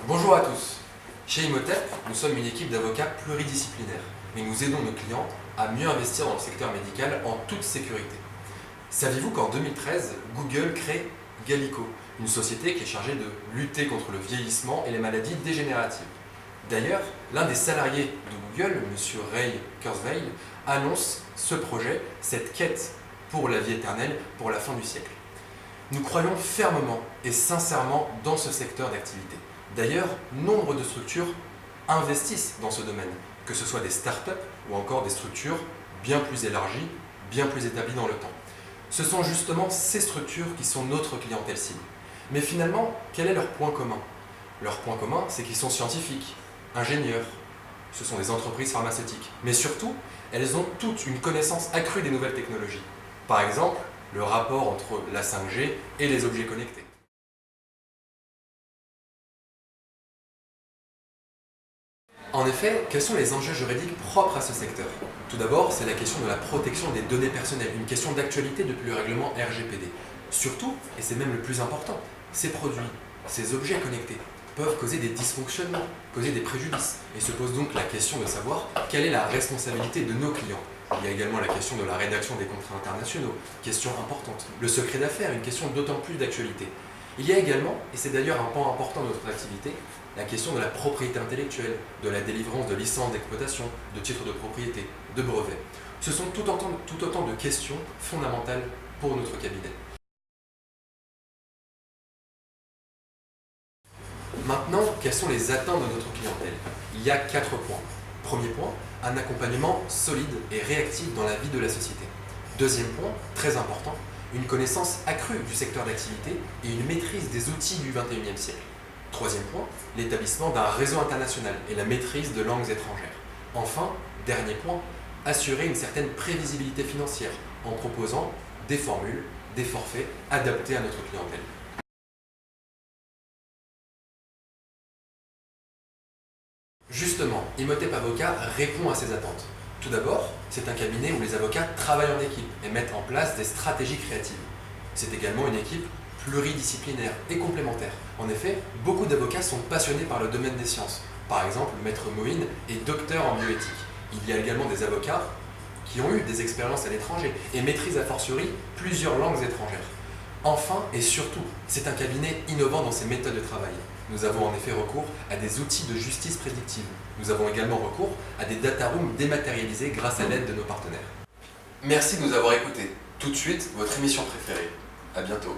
Bonjour à tous. Chez Imhotep, nous sommes une équipe d'avocats pluridisciplinaires, mais nous aidons nos clients à mieux investir dans le secteur médical en toute sécurité. Saviez-vous qu'en 2013, Google crée Gallico, une société qui est chargée de lutter contre le vieillissement et les maladies dégénératives. D'ailleurs, l'un des salariés de Google, M. Ray Kurzweil, annonce ce projet, cette quête pour la vie éternelle pour la fin du siècle. Nous croyons fermement et sincèrement dans ce secteur d'activité. D'ailleurs, nombre de structures investissent dans ce domaine, que ce soit des startups ou encore des structures bien plus élargies, bien plus établies dans le temps. Ce sont justement ces structures qui sont notre clientèle cible. Mais finalement, quel est leur point commun? Leur point commun, c'est qu'ils sont scientifiques, ingénieurs, ce sont des entreprises pharmaceutiques. Mais surtout, elles ont toutes une connaissance accrue des nouvelles technologies. Par exemple, le rapport entre la 5G et les objets connectés. En effet, quels sont les enjeux juridiques propres à ce secteur? Tout d'abord, c'est la question de la protection des données personnelles, une question d'actualité depuis le règlement RGPD. Surtout, et c'est même le plus important, ces produits, ces objets connectés peuvent causer des dysfonctionnements, causer des préjudices, et se pose donc la question de savoir quelle est la responsabilité de nos clients. Il y a également la question de la rédaction des contrats internationaux, question importante. Le secret d'affaires, une question d'autant plus d'actualité. Il y a également, et c'est d'ailleurs un pan important de notre activité, la question de la propriété intellectuelle, de la délivrance de licences d'exploitation, de titres de propriété, de brevets. Ce sont tout autant de questions fondamentales pour notre cabinet. Maintenant, quelles sont les attentes de notre clientèle? Il y a 4 points. Premier point, un accompagnement solide et réactif dans la vie de la société. Deuxième point, très important, une connaissance accrue du secteur d'activité et une maîtrise des outils du XXIe siècle. Troisième point, l'établissement d'un réseau international et la maîtrise de langues étrangères. Enfin, dernier point, assurer une certaine prévisibilité financière en proposant des formules, des forfaits adaptés à notre clientèle. Justement, Imhotep Avocat répond à ces attentes. Tout d'abord, c'est un cabinet où les avocats travaillent en équipe et mettent en place des stratégies créatives. C'est également une équipe pluridisciplinaire et complémentaire. En effet, beaucoup d'avocats sont passionnés par le domaine des sciences. Par exemple, Maître Moïne est docteur en bioéthique. Il y a également des avocats qui ont eu des expériences à l'étranger et maîtrisent a fortiori plusieurs langues étrangères. Enfin et surtout, c'est un cabinet innovant dans ses méthodes de travail. Nous avons en effet recours à des outils de justice prédictive. Nous avons également recours à des data rooms dématérialisés grâce à l'aide de nos partenaires. Merci de nous avoir écoutés. Tout de suite, votre émission préférée. À bientôt.